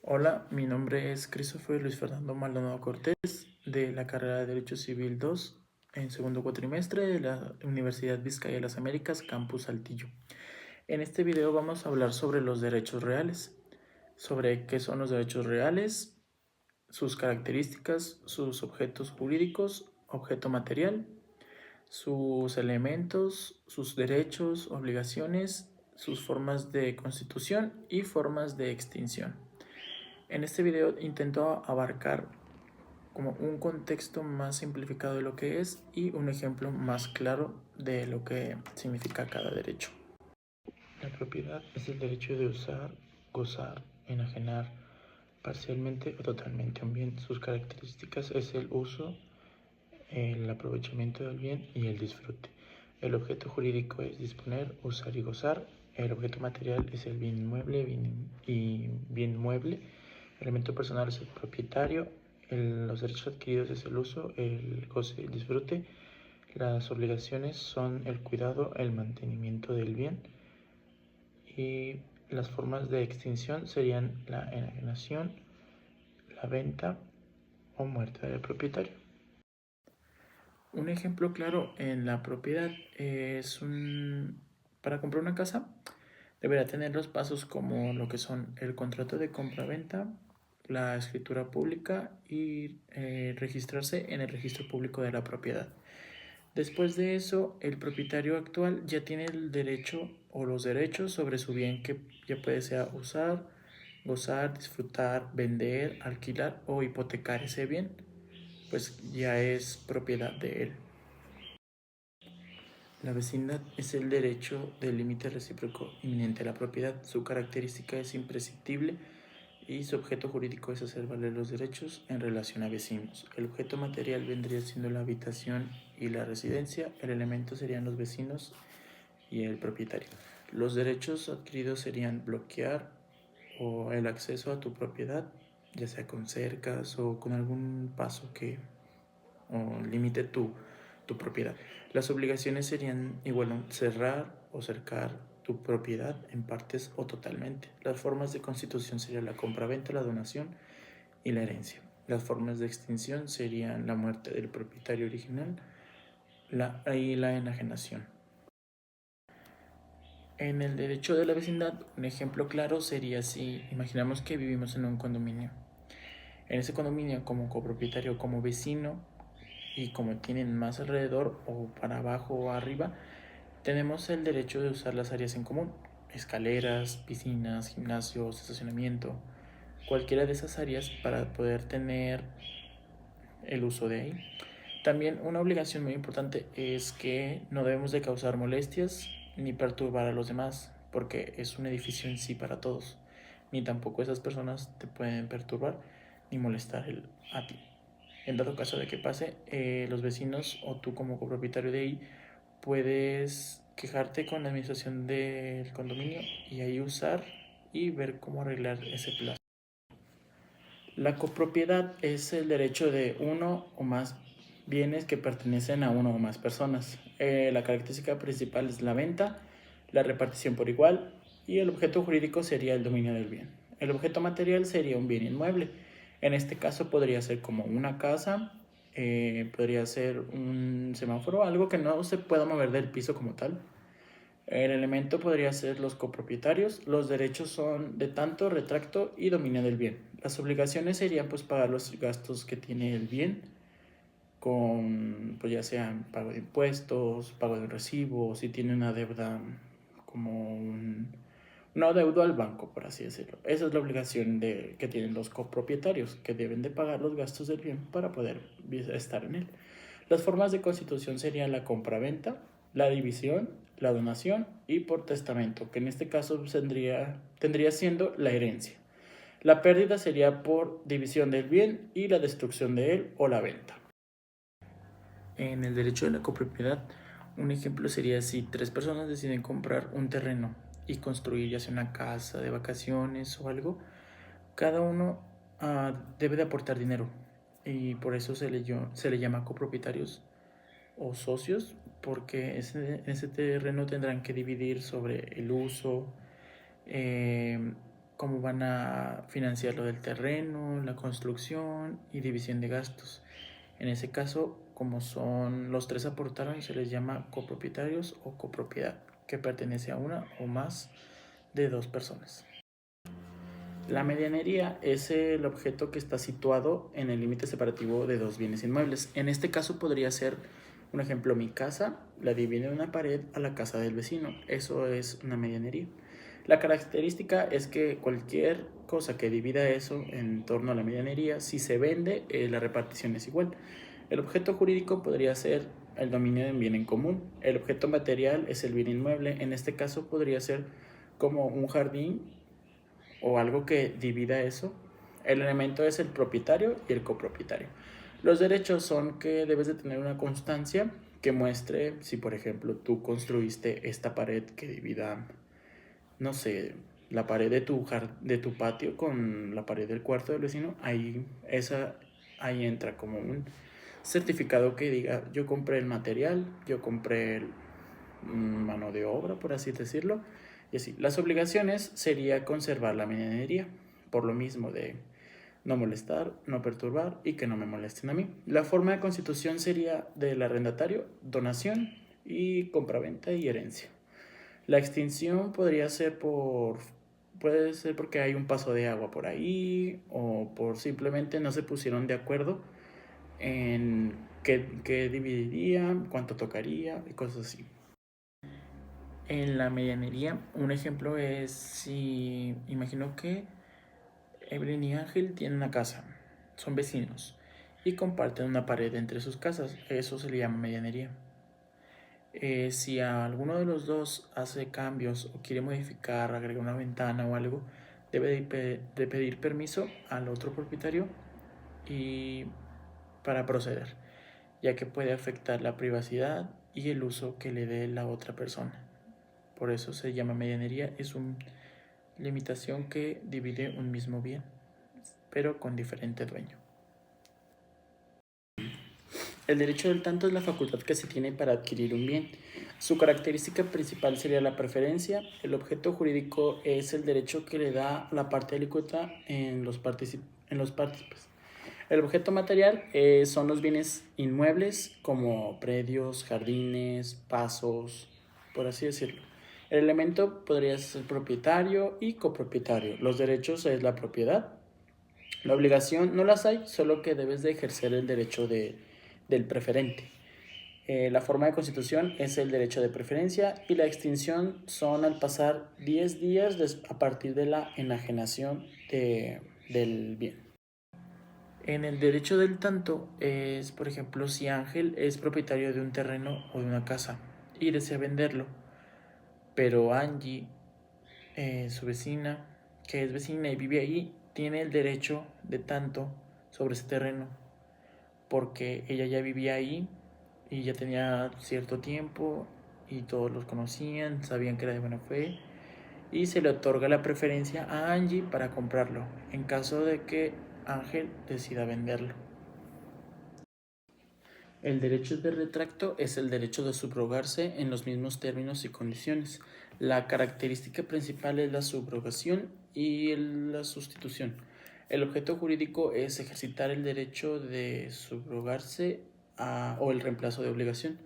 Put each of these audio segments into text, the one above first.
Hola, mi nombre es Christopher Luis Fernando Maldonado Cortés, de la carrera de Derecho Civil 2, en segundo cuatrimestre de la Universidad Vizcaya de las Américas, Campus Saltillo. En este video vamos a hablar sobre los derechos reales, sobre qué son los derechos reales, sus características, sus objetos jurídicos, objeto material, sus elementos, sus derechos, obligaciones, sus formas de constitución y formas de extinción. En este video intento abarcar como un contexto más simplificado de lo que es y un ejemplo más claro de lo que significa cada derecho. La propiedad es el derecho de usar, gozar, enajenar parcialmente o totalmente un bien. Sus características es el uso, el aprovechamiento del bien y el disfrute. El objeto jurídico es disponer, usar y gozar. El objeto material es el bien inmueble y bien mueble. El elemento personal es el propietario. Los derechos adquiridos es el uso, el goce y el disfrute. Las obligaciones son el cuidado, el mantenimiento del bien. Y las formas de extinción serían la enajenación, la venta o muerte del propietario. Un ejemplo claro en la propiedad es para comprar una casa deberá tener los pasos como lo que son el contrato de compra-venta, la escritura pública y registrarse en el registro público de la propiedad. Después de eso, el propietario actual ya tiene el derecho o los derechos sobre su bien que ya puede ser usar, gozar, disfrutar, vender, alquilar o hipotecar ese bien, pues ya es propiedad de él. La vecindad es el derecho del límite recíproco inminente a la propiedad. Su característica es imprescindible y su objeto jurídico es hacer valer los derechos en relación a vecinos. El objeto material vendría siendo la habitación y la residencia. El elemento serían los vecinos y el propietario. Los derechos adquiridos serían bloquear o el acceso a tu propiedad, ya sea con cercas o con algún paso que limite tu propiedad. Las obligaciones serían igual cerrar o cercar tu propiedad en partes o totalmente. Las formas de constitución serían la compraventa, la donación y la herencia. Las formas de extinción serían la muerte del propietario original y la enajenación. En el derecho de la vecindad, un ejemplo claro sería si imaginamos que vivimos en un condominio. En ese condominio, como copropietario, como vecino, y como tienen más alrededor o para abajo o arriba, tenemos el derecho de usar las áreas en común, escaleras, piscinas, gimnasios, estacionamiento, cualquiera de esas áreas para poder tener el uso de ahí. También una obligación muy importante es que no debemos de causar molestias ni perturbar a los demás, porque es un edificio en sí para todos, ni tampoco esas personas te pueden perturbar ni molestar a ti. En dado caso de que pase, los vecinos o tú como copropietario de ahí puedes quejarte con la administración del condominio y ahí usar y ver cómo arreglar ese plazo. La copropiedad es el derecho de uno o más bienes que pertenecen a una o más personas. La característica principal es la venta, la repartición por igual y el objeto jurídico sería el dominio del bien. El objeto material sería un bien inmueble. En este caso podría ser como una casa, podría ser un semáforo, algo que no se pueda mover del piso como tal. El elemento podría ser los copropietarios. Los derechos son de tanto, retracto y dominio del bien. Las obligaciones serían pues pagar los gastos que tiene el bien con pues ya sean pago de impuestos, pago de recibo, si tiene una deuda como un adeudo al banco, por así decirlo. Esa es la obligación que tienen los copropietarios, que deben de pagar los gastos del bien para poder estar en él. Las formas de constitución serían la compraventa, la división, la donación y por testamento, que en este caso tendría siendo la herencia. La pérdida sería por división del bien y la destrucción de él o la venta. En el derecho de la copropiedad, un ejemplo sería si tres personas deciden comprar un terreno y construir ya sea una casa de vacaciones o algo, cada uno debe de aportar dinero y por eso se le llama copropietarios o socios, porque ese terreno tendrán que dividir sobre el uso, cómo van a financiar lo del terreno, la construcción y división de gastos. En ese caso, como son los tres aportaron, se les llama copropietarios o copropiedad, que pertenece a una o más de dos personas. La medianería es el objeto que está situado en el límite separativo de dos bienes inmuebles. En este caso podría ser, un ejemplo, mi casa la divide una pared a la casa del vecino. Eso es una medianería. La característica es que cualquier cosa que divida eso en torno a la medianería, si se vende, la repartición es igual. El objeto jurídico podría ser el dominio de un bien en común. El objeto material es el bien inmueble. En este caso podría ser como un jardín o algo que divida eso. El elemento es el propietario y el copropietario. Los derechos son que debes de tener una constancia que muestre si, por ejemplo, tú construiste esta pared que divida, no sé, la pared de tu patio con la pared del cuarto del vecino. Ahí entra como un certificado que diga yo compré el material, yo compré mano de obra, por así decirlo, y así. Las obligaciones sería conservar la medianería, por lo mismo de no molestar, no perturbar y que no me molesten a mí. La forma de constitución sería del arrendatario, donación y compraventa y herencia. La extinción puede ser porque hay un paso de agua por ahí o por simplemente no se pusieron de acuerdo en qué dividiría, cuánto tocaría y cosas así. En la medianería, un ejemplo es si imagino que Evelyn y Ángel tienen una casa, son vecinos y comparten una pared entre sus casas, eso se le llama medianería. Si a alguno de los dos hace cambios o quiere modificar, agregar una ventana o algo, debe de pedir permiso al otro propietario y para proceder, ya que puede afectar la privacidad y el uso que le dé la otra persona. Por eso se llama medianería, es una limitación que divide un mismo bien, pero con diferente dueño. El derecho del tanto es la facultad que se tiene para adquirir un bien. Su característica principal sería la preferencia. El objeto jurídico es el derecho que le da la parte alícuota en los partícipes. El objeto material son los bienes inmuebles como predios, jardines, pasos, por así decirlo. El elemento podría ser propietario y copropietario. Los derechos es la propiedad. La obligación no las hay, solo que debes de ejercer el derecho del preferente. La forma de constitución es el derecho de preferencia y la extinción son al pasar 10 días a partir de la enajenación del bien. En el derecho del tanto es, por ejemplo, si Ángel es propietario de un terreno o de una casa y desea venderlo, pero Angie, su vecina, que es vecina y vive ahí, tiene el derecho de tanto sobre ese terreno, porque ella ya vivía ahí y ya tenía cierto tiempo y todos los conocían, sabían que era de buena fe y se le otorga la preferencia a Angie para comprarlo en caso de que Ángel decida venderlo. El derecho de retracto es el derecho de subrogarse en los mismos términos y condiciones. La característica principal es la subrogación y la sustitución. El objeto jurídico es ejercitar el derecho de subrogarse o el reemplazo de obligación.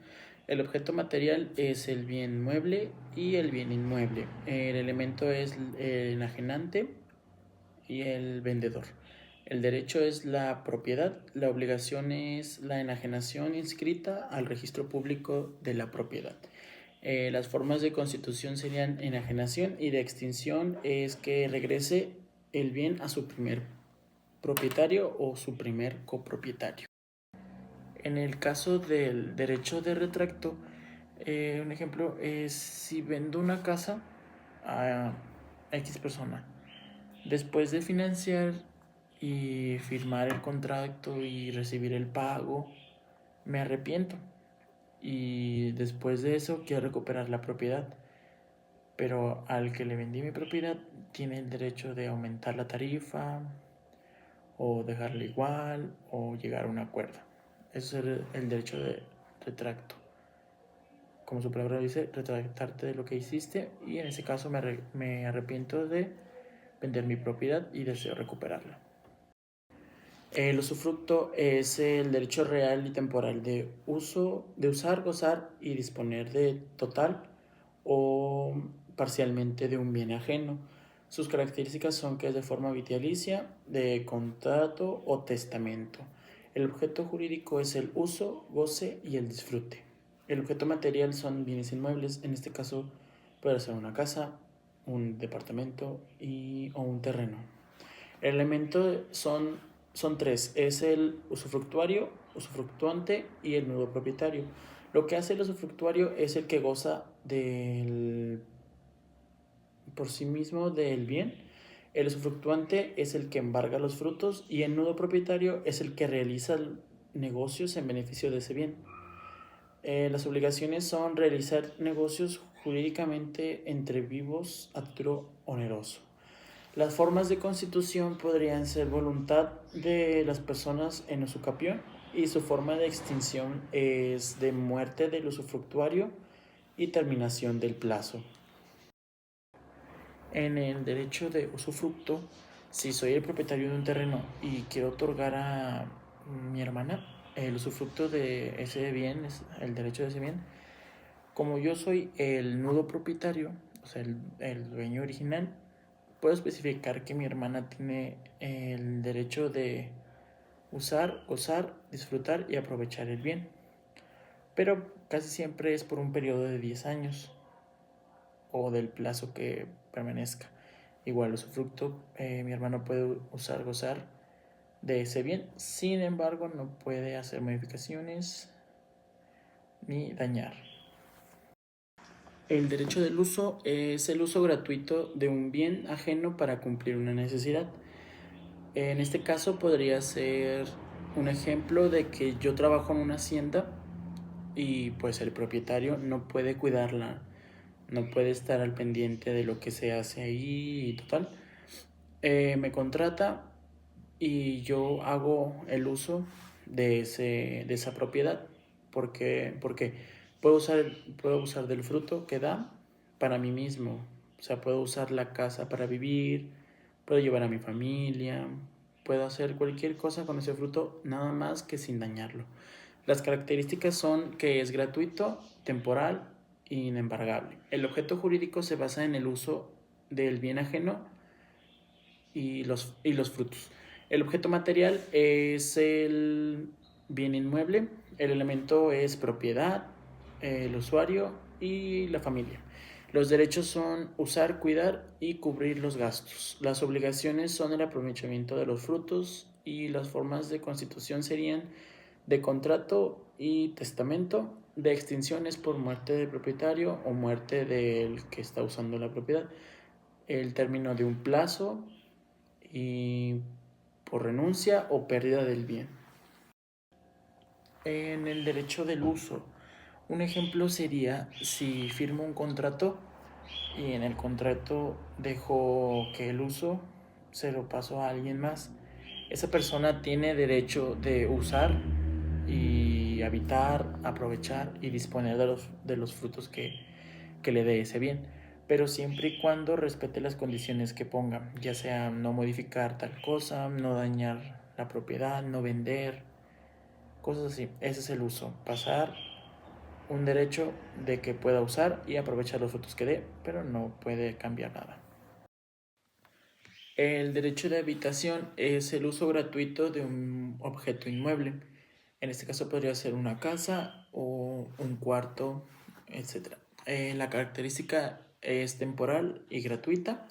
El objeto material es el bien mueble y el bien inmueble. El elemento es el enajenante y el vendedor. El derecho es la propiedad, la obligación es la enajenación inscrita al registro público de la propiedad. Las formas de constitución serían enajenación y de extinción es que regrese el bien a su primer propietario o su primer copropietario. En el caso del derecho de retracto, un ejemplo es si vendo una casa a X persona. Después de financiar y firmar el contrato y recibir el pago, me arrepiento. Y después de eso quiero recuperar la propiedad. Pero al que le vendí mi propiedad tiene el derecho de aumentar la tarifa o dejarla igual o llegar a un acuerdo. Eso es el derecho de retracto. Como su palabra dice, retractarte de lo que hiciste y en ese caso me arrepiento de vender mi propiedad y deseo recuperarla. El usufructo es el derecho real y temporal de usar, gozar y disponer de total o parcialmente de un bien ajeno. Sus características son que es de forma vitalicia, de contrato o testamento. El objeto jurídico es el uso, goce y el disfrute. El objeto material son bienes inmuebles, en este caso puede ser una casa, un departamento o un terreno. El elemento son tres, es el usufructuario, usufructuante y el nudo propietario. Lo que hace el usufructuario es el que goza por sí mismo del bien. El usufructuante es el que embarga los frutos y el nudo propietario es el que realiza negocios en beneficio de ese bien. Las obligaciones son realizar negocios jurídicamente entre vivos a título oneroso. Las formas de constitución podrían ser voluntad de las personas en usucapión y su forma de extinción es de muerte del usufructuario y terminación del plazo. En el derecho de usufructo, si soy el propietario de un terreno y quiero otorgar a mi hermana el usufructo de ese bien, el derecho de ese bien, como yo soy el nudo propietario, o sea, el dueño original, puedo especificar que mi hermana tiene el derecho de usar, gozar, disfrutar y aprovechar el bien. Pero casi siempre es por un periodo de 10 años o del plazo que permanezca. Igual usufructo, mi hermano puede usar, gozar de ese bien, sin embargo no puede hacer modificaciones ni dañar. El derecho del uso es el uso gratuito de un bien ajeno para cumplir una necesidad. En este caso podría ser un ejemplo de que yo trabajo en una hacienda y pues el propietario no puede cuidarla, no puede estar al pendiente de lo que se hace ahí y total. Me contrata y yo hago el uso de esa propiedad porque puedo usar del fruto que da para mí mismo. O sea, puedo usar la casa para vivir, puedo llevar a mi familia, puedo hacer cualquier cosa con ese fruto, nada más que sin dañarlo. Las características son que es gratuito, temporal e inembargable. El objeto jurídico se basa en el uso del bien ajeno y los frutos. El objeto material es el bien inmueble, el elemento es propiedad, el usuario y la familia. Los derechos son usar, cuidar y cubrir los gastos. Las obligaciones son el aprovechamiento de los frutos y las formas de constitución serían de contrato y testamento, de extinciones por muerte del propietario o muerte del que está usando la propiedad, el término de un plazo y por renuncia o pérdida del bien. En el derecho del uso, un ejemplo sería si firmo un contrato y en el contrato dejo que el uso se lo paso a alguien más. Esa persona tiene derecho de usar y habitar, aprovechar y disponer de los frutos que le dé ese bien, pero siempre y cuando respete las condiciones que ponga, ya sea no modificar tal cosa, no dañar la propiedad, no vender, cosas así. Ese es el uso, pasar un derecho de que pueda usar y aprovechar los frutos que dé, pero no puede cambiar nada. El derecho de habitación es el uso gratuito de un objeto inmueble. En este caso podría ser una casa o un cuarto, etc. La característica es temporal y gratuita.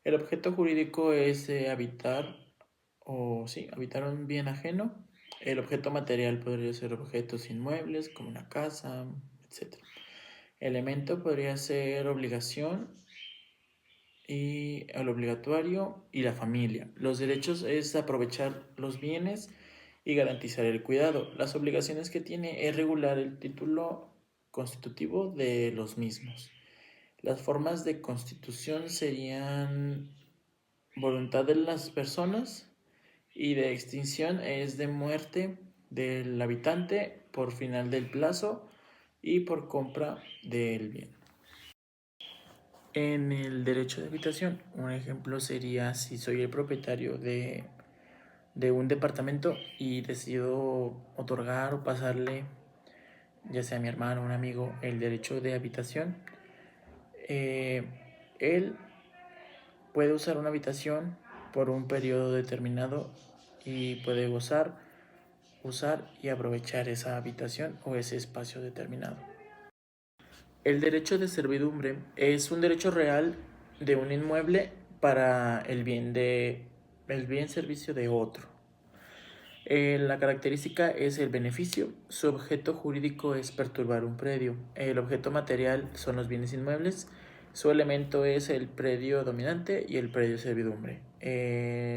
El objeto jurídico es habitar un bien ajeno. El objeto material podría ser objetos inmuebles como una casa, etc. Elemento podría ser obligación y el obligatorio y la familia. Los derechos es aprovechar los bienes y garantizar el cuidado. Las obligaciones que tiene es regular el título constitutivo de los mismos. Las formas de constitución serían voluntad de las personas y de extinción es de muerte del habitante por final del plazo y por compra del bien. En el derecho de habitación, un ejemplo sería si soy el propietario de un departamento y decido otorgar o pasarle, ya sea a mi hermano o un amigo, el derecho de habitación. Él puede usar una habitación por un periodo determinado y puede gozar, usar y aprovechar esa habitación o ese espacio determinado. El derecho de servidumbre es un derecho real de un inmueble para el bien servicio de otro. La característica es el beneficio. Su objeto jurídico es perturbar un predio. El objeto material son los bienes inmuebles. Su elemento es el predio dominante y el predio servidumbre.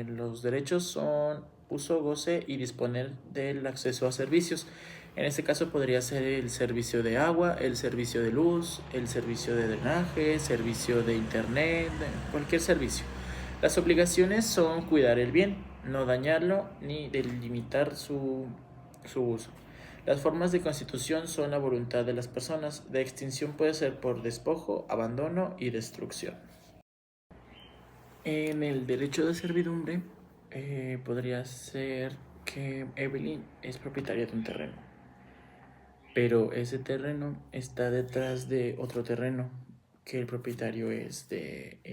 Los derechos son uso, goce y disponer del acceso a servicios. En este caso podría ser el servicio de agua, el servicio de luz, el servicio de drenaje, servicio de internet, cualquier servicio. Las obligaciones son cuidar el bien, no dañarlo ni delimitar su uso. Las formas de constitución son la voluntad de las personas. De extinción puede ser por despojo, abandono y destrucción. En el derecho de servidumbre podría ser que Evelyn es propietaria de un terreno, pero ese terreno está detrás de otro terreno que el propietario es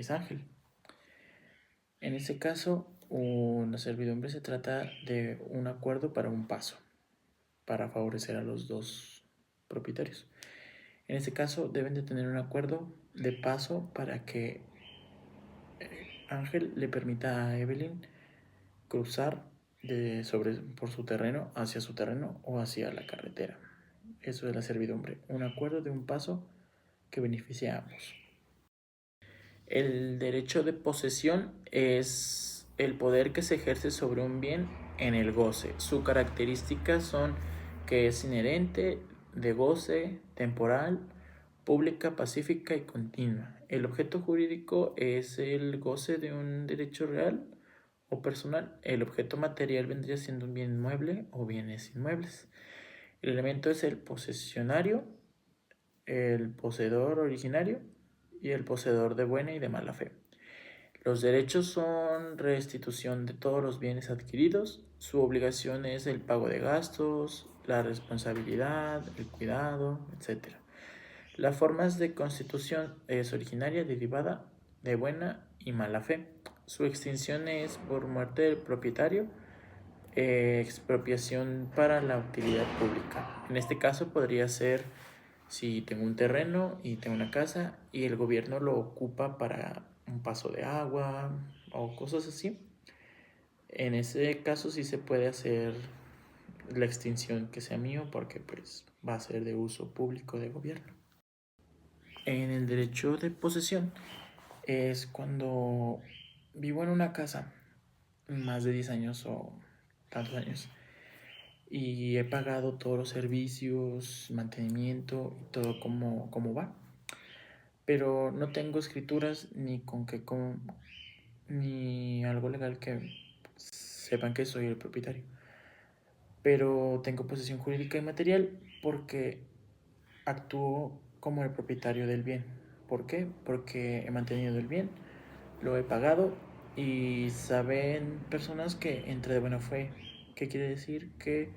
Ángel. En este caso, una servidumbre se trata de un acuerdo para un paso, para favorecer a los dos propietarios. En este caso, deben de tener un acuerdo de paso para que Ángel le permita a Evelyn cruzar por su terreno hacia su terreno o hacia la carretera. Eso es la servidumbre, un acuerdo de un paso que beneficia a ambos. El derecho de posesión es el poder que se ejerce sobre un bien en el goce. Sus características son que es inherente, de goce, temporal, pública, pacífica y continua. El objeto jurídico es el goce de un derecho real o personal. El objeto material vendría siendo un bien inmueble o bienes inmuebles. El elemento es el posesionario, el poseedor originario y el poseedor de buena y de mala fe. Los derechos son restitución de todos los bienes adquiridos. Su obligación es el pago de gastos, la responsabilidad, el cuidado, etc. Las formas de constitución es originaria, derivada, de buena y mala fe. Su extinción es por muerte del propietario, expropiación para la utilidad pública. En este caso podría ser si tengo un terreno y tengo una casa y el gobierno lo ocupa para un paso de agua o cosas así. En ese caso sí se puede hacer la extinción que sea mío porque pues va a ser de uso público de gobierno. En el derecho de posesión es cuando vivo en una casa más de 10 años o tantos años y he pagado todos los servicios, mantenimiento y todo como va. Pero no tengo escrituras ni algo legal que sepan que soy el propietario. Pero tengo posesión jurídica y material porque actúo como el propietario del bien. ¿Por qué? Porque he mantenido el bien, lo he pagado y saben personas que entré de buena fe. ¿Qué quiere decir? Que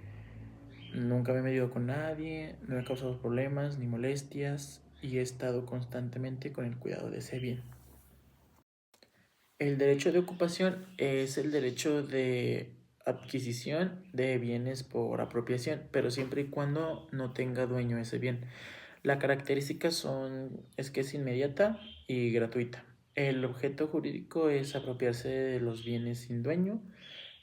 nunca me he medido con nadie, no he causado problemas ni molestias y he estado constantemente con el cuidado de ese bien. El derecho de ocupación es el derecho de adquisición de bienes por apropiación, pero siempre y cuando no tenga dueño ese bien. Las características es que es inmediata y gratuita. El objeto jurídico es apropiarse de los bienes sin dueño.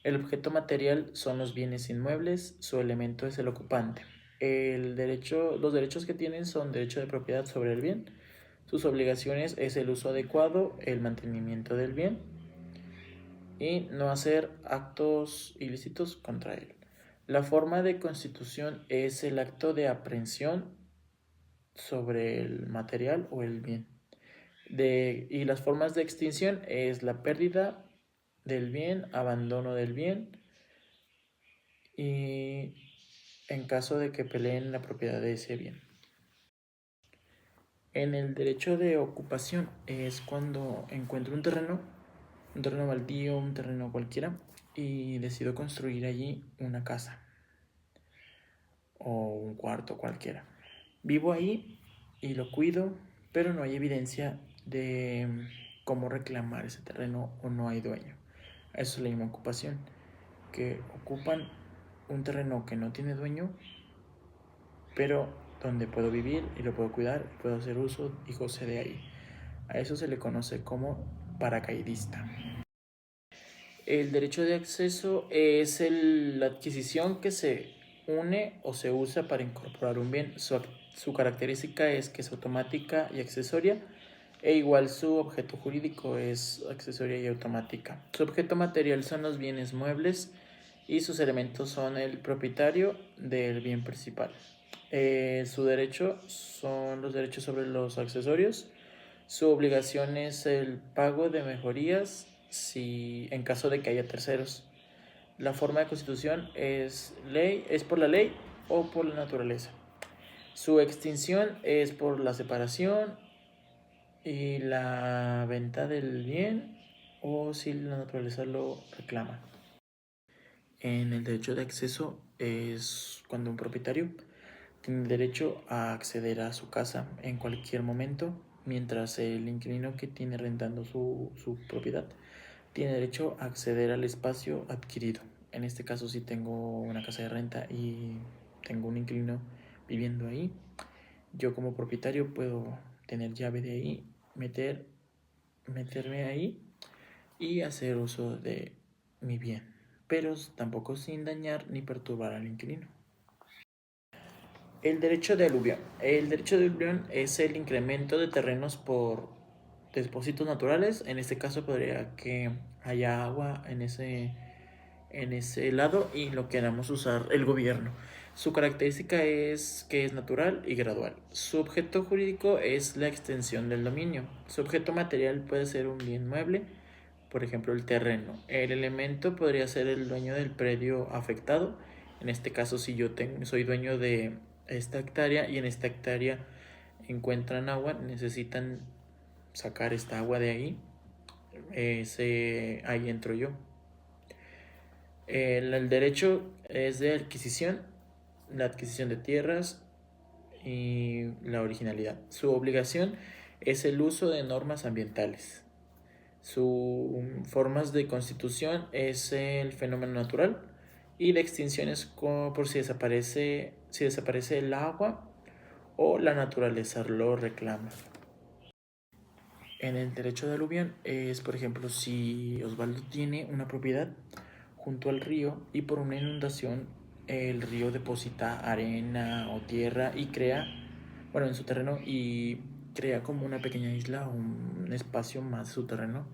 El objeto material son los bienes inmuebles, su elemento es el ocupante. Los derechos que tienen son derecho de propiedad sobre el bien. Sus obligaciones es el uso adecuado, el mantenimiento del bien y no hacer actos ilícitos contra él. La forma de constitución es el acto de aprehensión sobre el material o el bien. Y las formas de extinción es la pérdida del bien, abandono del bien y en caso de que peleen la propiedad de ese bien. En el derecho de ocupación es cuando encuentro un terreno baldío, un terreno cualquiera, y decido construir allí una casa o un cuarto cualquiera. Vivo ahí y lo cuido, pero no hay evidencia de cómo reclamar ese terreno o no hay dueño. Eso se le llama ocupación, que ocupan un terreno que no tiene dueño, pero donde puedo vivir y lo puedo cuidar, puedo hacer uso y goce de ahí. A eso se le conoce como paracaidista. El derecho de acceso es la adquisición que se une o se usa para incorporar un bien. Su característica es que es automática y accesoria, e igual su objeto jurídico es accesoria y automática. Su objeto material son los bienes muebles y sus elementos son el propietario del bien principal. Su derecho son los derechos sobre los accesorios. Su obligación es el pago de mejorías en caso de que haya terceros. La forma de constitución es por la ley o por la naturaleza. Su extinción es por la separación y la venta del bien o si la naturaleza lo reclama. En el derecho de acceso es cuando un propietario tiene derecho a acceder a su casa en cualquier momento, mientras el inquilino que tiene rentando su propiedad tiene derecho a acceder al espacio adquirido. En este caso, si tengo una casa de renta y tengo un inquilino viviendo ahí, yo como propietario puedo tener llave de ahí, meterme ahí y hacer uso de mi bien, pero tampoco sin dañar ni perturbar al inquilino. El derecho de aluvión. El derecho de aluvión es el incremento de terrenos por depósitos naturales. En este caso podría que haya agua en ese lado y lo queramos usar el gobierno. Su característica es que es natural y gradual. Su objeto jurídico es la extensión del dominio. Su objeto material puede ser un bien mueble, por ejemplo el terreno. El elemento podría ser el dueño del predio afectado. En este caso, si yo soy dueño de esta hectárea y en esta hectárea encuentran agua, necesitan sacar esta agua de ahí, ahí entro yo. El derecho es de adquisición, la adquisición de tierras y la originalidad. Su obligación es el uso de normas ambientales. Sus formas de constitución es el fenómeno natural y de extinción es por si desaparece el agua o la naturaleza lo reclama. En el derecho de aluvión es, por ejemplo, si Osvaldo tiene una propiedad junto al río y por una inundación el río deposita arena o tierra y en su terreno y crea como una pequeña isla o un espacio más de su terreno,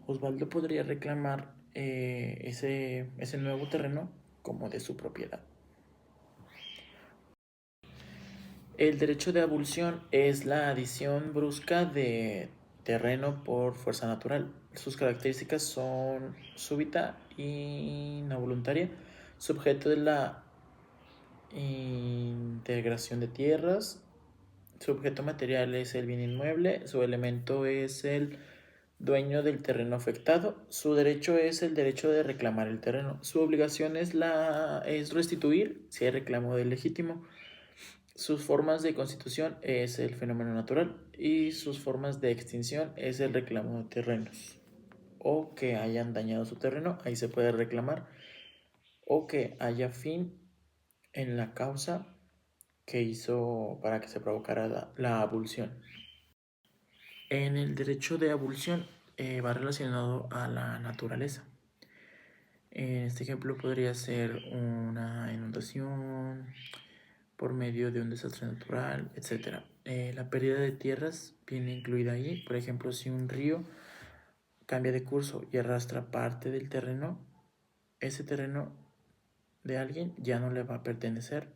Osvaldo podría reclamar ese nuevo terreno como de su propiedad. El derecho de abulsión es la adición brusca de terreno por fuerza natural. Sus características son súbita y no voluntaria. Su objeto es la integración de tierras. Su objeto material es el bien inmueble. Su elemento es el dueño del terreno afectado. Su derecho es el derecho de reclamar el terreno. Su obligación es restituir si hay reclamo del legítimo. Sus formas de constitución es el fenómeno natural y sus formas de extinción es el reclamo de terrenos o que hayan dañado su terreno, ahí se puede reclamar, o que haya fin en la causa que hizo para que se provocara la abulsión. En el derecho de abulsión va relacionado a la naturaleza. En este ejemplo podría ser una inundación por medio de un desastre natural, etc. La pérdida de tierras viene incluida ahí. Por ejemplo, si un río cambia de curso y arrastra parte del terreno, ese terreno de alguien ya no le va a pertenecer,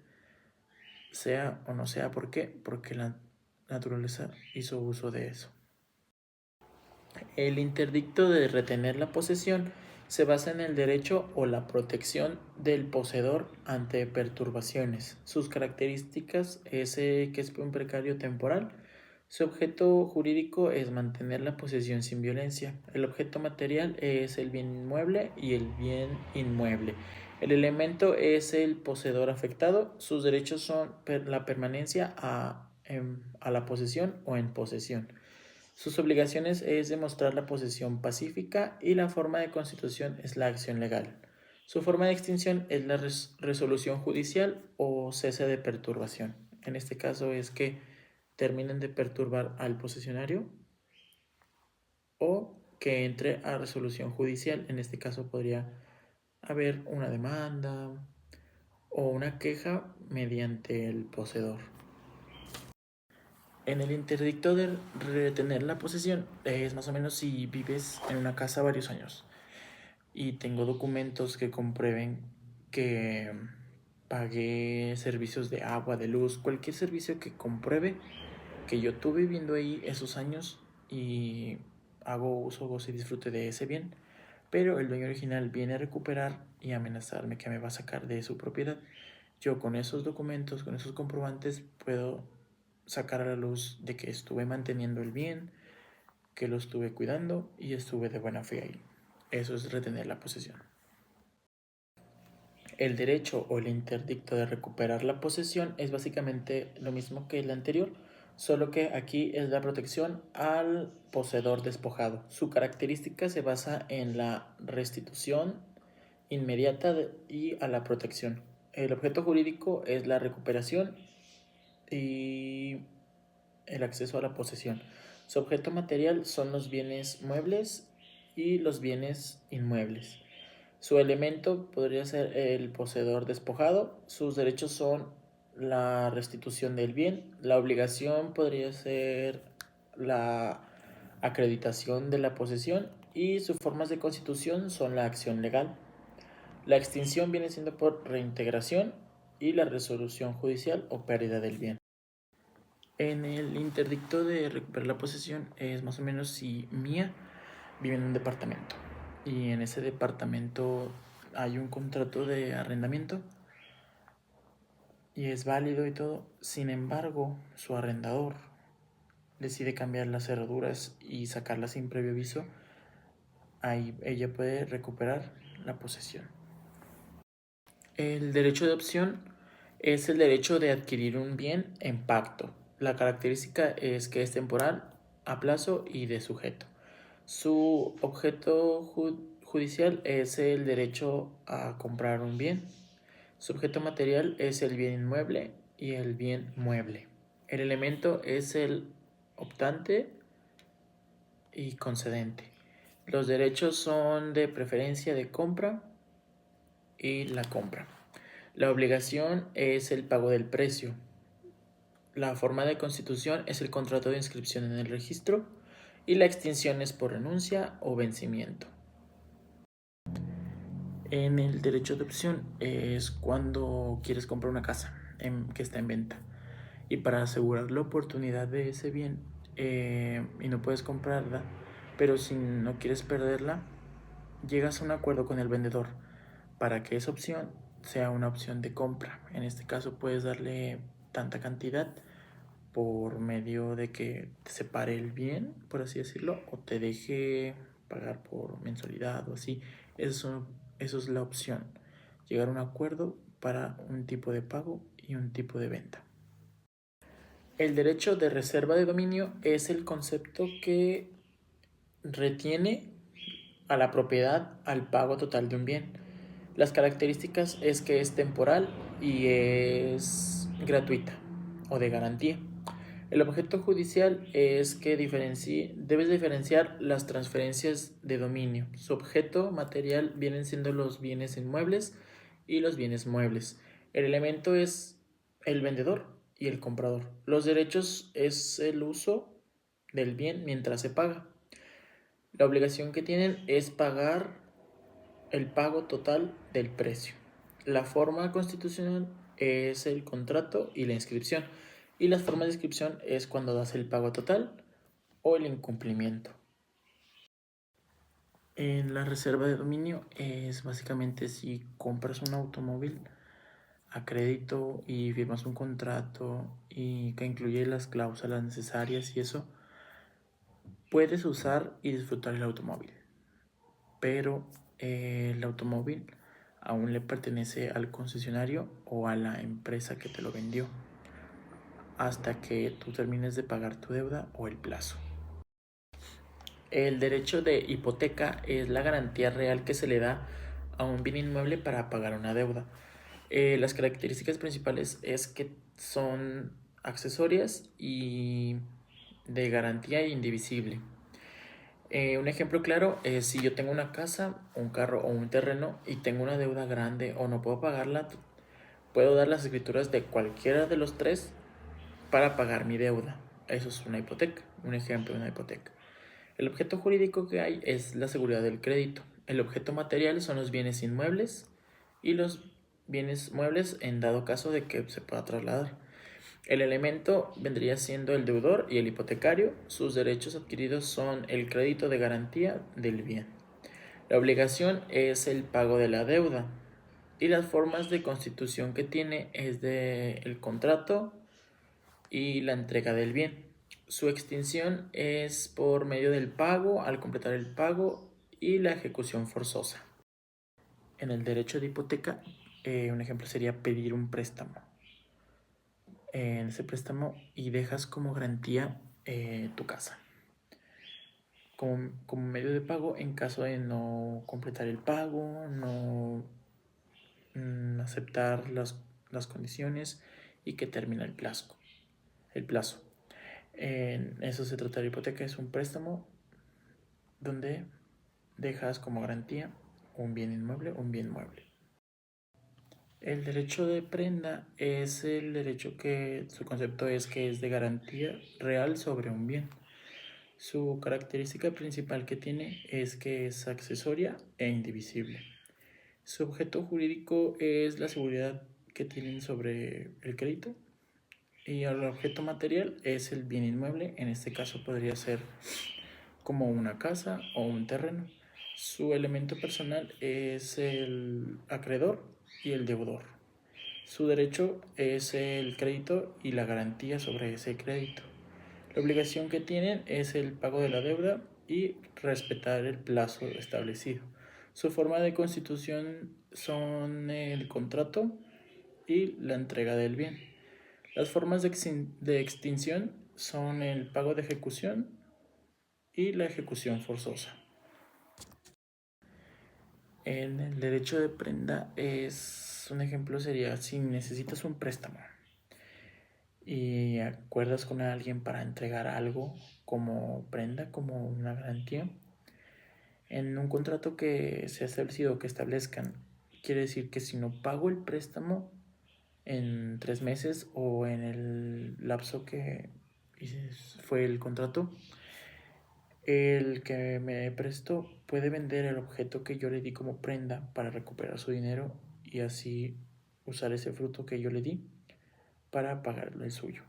sea o no sea. ¿Por qué? Porque la naturaleza hizo uso de eso. El interdicto de retener la posesión se basa en el derecho o la protección del poseedor ante perturbaciones. Sus características es que es un precario temporal. Su objeto jurídico es mantener la posesión sin violencia. El objeto material es el bien inmueble y el bien inmueble. El elemento es el poseedor afectado. Sus derechos son la permanencia a la posesión o en posesión. Sus obligaciones es demostrar la posesión pacífica y la forma de constitución es la acción legal. Su forma de extinción es la resolución judicial o cese de perturbación. En este caso es que terminen de perturbar al posesionario o que entre a resolución judicial. En este caso podría haber una demanda o una queja mediante el poseedor. En el interdicto de retener la posesión es más o menos si vives en una casa varios años y tengo documentos que comprueben que pagué servicios de agua, de luz, cualquier servicio que compruebe que yo estuve viviendo ahí esos años y hago uso, goce y disfrute de ese bien, pero el dueño original viene a recuperar y amenazarme que me va a sacar de su propiedad. Yo con esos documentos, con esos comprobantes, puedo sacar a la luz de que estuve manteniendo el bien, que lo estuve cuidando y estuve de buena fe ahí. Eso es retener la posesión. El derecho o el interdicto de recuperar la posesión es básicamente lo mismo que el anterior, solo que aquí es la protección al poseedor despojado. Su característica se basa en la restitución inmediata y a la protección. El objeto jurídico es la recuperación y el acceso a la posesión. Su objeto material son los bienes muebles y los bienes inmuebles. Su elemento podría ser el poseedor despojado. Sus derechos son la restitución del bien. La obligación podría ser la acreditación de la posesión y sus formas de constitución son la acción legal. La extinción viene siendo por reintegración y la resolución judicial o pérdida del bien. En el interdicto de recuperar la posesión es más o menos si Mía vive en un departamento y en ese departamento hay un contrato de arrendamiento y es válido y todo. Sin embargo, su arrendador decide cambiar las cerraduras y sacarlas sin previo aviso. Ahí ella puede recuperar la posesión. El derecho de opción es el derecho de adquirir un bien en pacto. La característica es que es temporal, a plazo y de sujeto. Su objeto judicial es el derecho a comprar un bien. Su objeto material es el bien inmueble y el bien mueble. El elemento es el optante y concedente. Los derechos son de preferencia de compra y la compra. La obligación es el pago del precio. La forma de constitución es el contrato de inscripción en el registro y la extinción es por renuncia o vencimiento. En el derecho de opción es cuando quieres comprar una casa que está en venta y para asegurar la oportunidad de ese bien y no puedes comprarla, pero si no quieres perderla, llegas a un acuerdo con el vendedor para que esa opción sea una opción de compra. En este caso puedes darle tanta cantidad por medio de que te separe el bien, por así decirlo, o te deje pagar por mensualidad o así. Eso es la opción, llegar a un acuerdo para un tipo de pago y un tipo de venta. El derecho de reserva de dominio es el concepto que retiene a la propiedad al pago total de un bien. Las características es que es temporal y es gratuita o de garantía. El objeto judicial es que debes diferenciar las transferencias de dominio. Su objeto material vienen siendo los bienes inmuebles y los bienes muebles. El elemento es el vendedor y el comprador. Los derechos es el uso del bien mientras se paga. La obligación que tienen es pagar el pago total del precio. La forma constitucional es el contrato y la inscripción. Y las formas de inscripción es cuando das el pago total o el incumplimiento. En la reserva de dominio es básicamente si compras un automóvil, a crédito y firmas un contrato y que incluye las cláusulas necesarias y eso, puedes usar y disfrutar el automóvil. Pero el automóvil aún le pertenece al concesionario o a la empresa que te lo vendió hasta que tú termines de pagar tu deuda o el plazo. El derecho de hipoteca es la garantía real que se le da a un bien inmueble para pagar una deuda. Las características principales es que son accesorias y de garantía indivisible. Un ejemplo claro es si yo tengo una casa, un carro o un terreno y tengo una deuda grande o no puedo pagarla, puedo dar las escrituras de cualquiera de los tres para pagar mi deuda. Eso es una hipoteca, un ejemplo de una hipoteca. El objeto jurídico que hay es la seguridad del crédito. El objeto material son los bienes inmuebles y los bienes muebles en dado caso de que se pueda trasladar. El elemento vendría siendo el deudor y el hipotecario. Sus derechos adquiridos son el crédito de garantía del bien. La obligación es el pago de la deuda. Y las formas de constitución que tiene es el contrato y la entrega del bien. Su extinción es por medio del pago, al completar el pago y la ejecución forzosa. En el derecho de hipoteca, un ejemplo sería pedir un préstamo. En ese préstamo y dejas como garantía tu casa como medio de pago en caso de no completar el pago, no aceptar las condiciones y que termina el plazo. En eso se trata de hipoteca, es un préstamo donde dejas como garantía un bien inmueble o un bien mueble. El derecho de prenda es el derecho que su concepto es que es de garantía real sobre un bien. Su característica principal que tiene es que es accesoria e indivisible. Su objeto jurídico es la seguridad que tienen sobre el crédito y el objeto material es el bien inmueble. En este caso podría ser como una casa o un terreno. Su elemento personal es el acreedor y el deudor. Su derecho es el crédito y la garantía sobre ese crédito. La obligación que tienen es el pago de la deuda y respetar el plazo establecido. Su forma de constitución son el contrato y la entrega del bien. Las formas de extinción son el pago de ejecución y la ejecución forzosa. El derecho de prenda es un ejemplo sería si necesitas un préstamo y acuerdas con alguien para entregar algo como prenda, como una garantía. En un contrato que se ha establecido que establezcan, quiere decir que si no pago el préstamo en 3 meses o en el lapso que fue el contrato, el que me prestó puede vender el objeto que yo le di como prenda para recuperar su dinero y así usar ese fruto que yo le di para pagarle el suyo.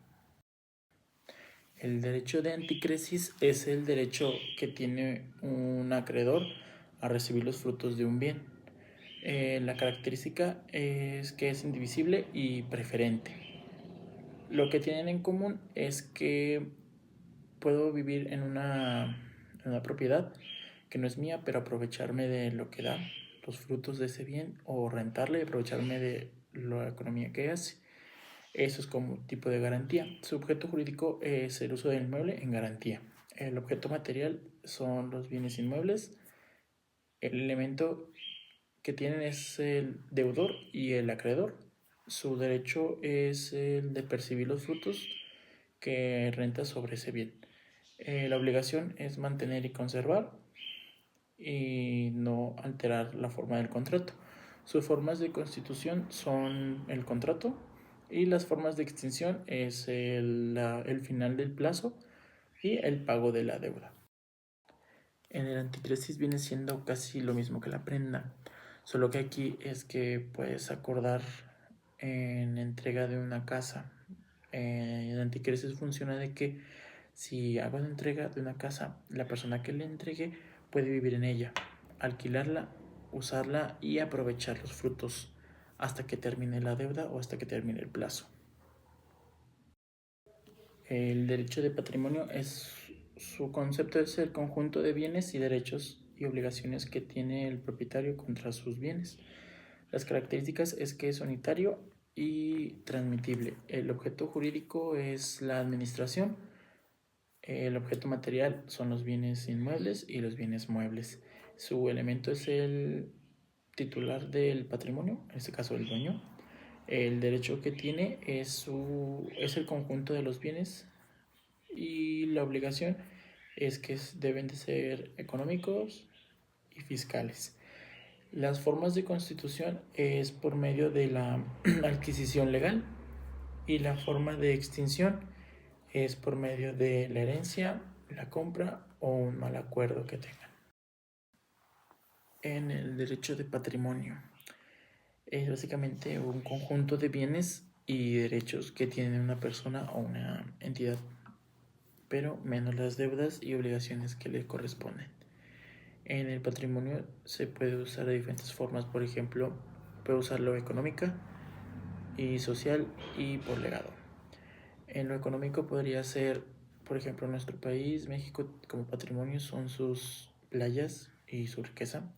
El derecho de anticresis es el derecho que tiene un acreedor a recibir los frutos de un bien. La característica es que es indivisible y preferente. Lo que tienen en común es que puedo vivir en una propiedad que no es mía, pero aprovecharme de lo que da, los frutos de ese bien, o rentarle y aprovecharme de la economía que hace. Eso es como tipo de garantía. Su objeto jurídico es el uso del inmueble en garantía. El objeto material son los bienes inmuebles. El elemento que tienen es el deudor y el acreedor. Su derecho es el de percibir los frutos que renta sobre ese bien. La obligación es mantener y conservar y no alterar la forma del contrato. Sus formas de constitución son el contrato y las formas de extinción es el final del plazo y el pago de la deuda. En el anticresis viene siendo casi lo mismo que la prenda, solo que aquí es que puedes acordar en entrega de una casa. El anticresis funciona de que si hago la entrega de una casa, la persona que le entregue puede vivir en ella, alquilarla, usarla y aprovechar los frutos hasta que termine la deuda o hasta que termine el plazo. El derecho de patrimonio su concepto es el conjunto de bienes y derechos y obligaciones que tiene el propietario contra sus bienes. Las características es que es unitario y transmitible. El objeto jurídico es la administración. El objeto material son los bienes inmuebles y los bienes muebles. Su elemento es el titular del patrimonio, en este caso el dueño. El derecho que tiene es el conjunto de los bienes y la obligación es que deben de ser económicos y fiscales. Las formas de constitución es por medio de la adquisición legal y la forma de extinción es por medio de la herencia, la compra o un mal acuerdo que tengan. En el derecho de patrimonio es básicamente un conjunto de bienes y derechos que tiene una persona o una entidad, pero menos las deudas y obligaciones que le corresponden. En el patrimonio se puede usar de diferentes formas, por ejemplo, puede usarlo económica y social y por legado. En lo económico podría ser, por ejemplo, en nuestro país, México, como patrimonio son sus playas y su riqueza.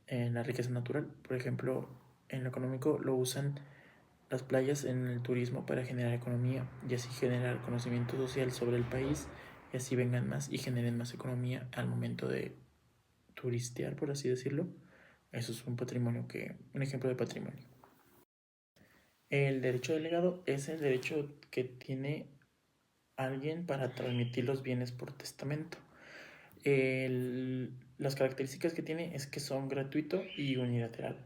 En la riqueza natural, por ejemplo, en lo económico lo usan las playas en el turismo para generar economía y así generar conocimiento social sobre el país y así vengan más y generen más economía al momento de turistear, por así decirlo. Eso es un ejemplo de patrimonio. El derecho de legado es el derecho que tiene alguien para transmitir los bienes por testamento. Las características que tiene es que son gratuito y unilateral.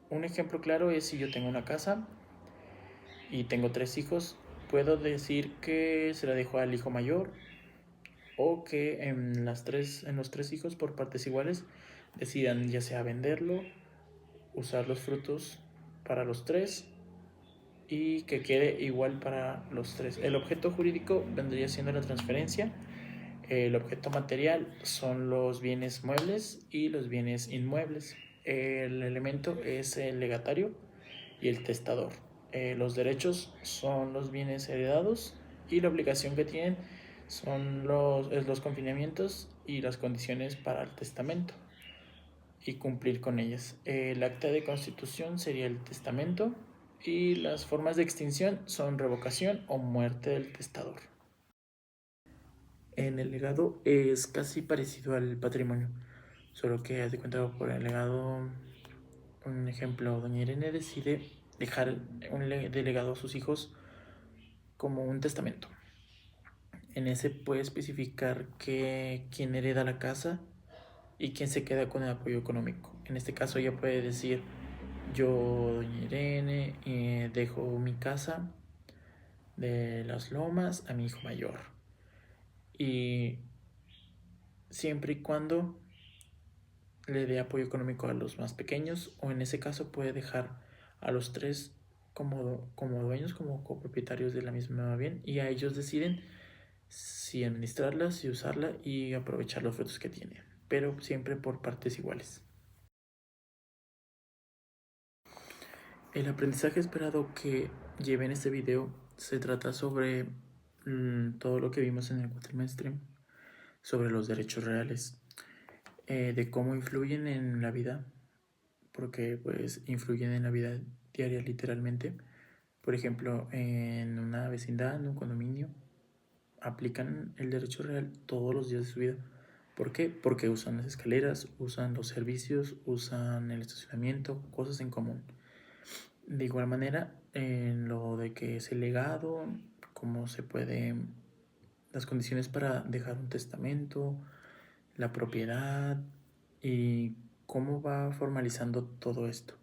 Un ejemplo claro es si yo tengo una casa y tengo 3 hijos, puedo decir que se la dejo al hijo mayor o que en los 3 hijos por partes iguales decidan ya sea venderlo, usar los frutos para los 3 y que quede igual para los 3. El objeto jurídico vendría siendo la transferencia. El objeto material son los bienes muebles y los bienes inmuebles. El elemento es el legatario y el testador. Los derechos son los bienes heredados y la obligación que tienen son los confinamientos y las condiciones para el testamento y cumplir con ellas. El acta de constitución sería el testamento y las formas de extinción son revocación o muerte del testador. En el legado es casi parecido al patrimonio, solo que haz de cuenta por el legado, un ejemplo, doña Irene decide dejar de legado a sus hijos como un testamento. En ese puede especificar quién hereda la casa y quién se queda con el apoyo económico. En este caso ella puede decir, yo, doña Irene, dejo mi casa de Las Lomas a mi hijo mayor. Y siempre y cuando le dé apoyo económico a los más pequeños, o en ese caso puede dejar a los 3 como dueños, como copropietarios de la misma bien, y a ellos deciden si administrarla, si usarla y aprovechar los frutos que tiene, pero siempre por partes iguales. El aprendizaje esperado que llevé en este video se trata sobre todo lo que vimos en el cuatrimestre, sobre los derechos reales, de cómo influyen en la vida, porque pues influyen en la vida diaria literalmente. Por ejemplo, en una vecindad, en un condominio, aplican el derecho real todos los días de su vida. ¿Por qué? Porque usan las escaleras, usan los servicios, usan el estacionamiento, cosas en común. De igual manera, en lo de que es el legado, cómo se puede, las condiciones para dejar un testamento, la propiedad y cómo va formalizando todo esto.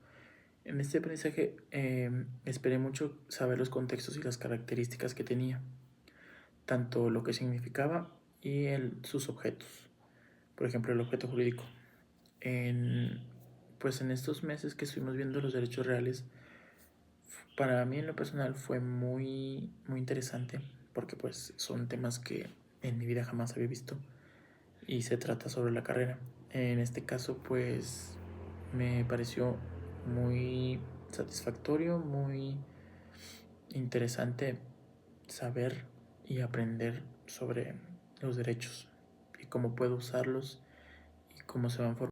En este aprendizaje esperé mucho saber los contextos y las características que tenía, tanto lo que significaba y sus objetos. Por ejemplo, el objeto jurídico. Pues en estos meses que estuvimos viendo los derechos reales, para mí en lo personal fue muy, muy interesante porque pues son temas que en mi vida jamás había visto y se trata sobre la carrera. En este caso pues me pareció muy satisfactorio, muy interesante saber y aprender sobre los derechos y cómo puedo usarlos y cómo se van formando.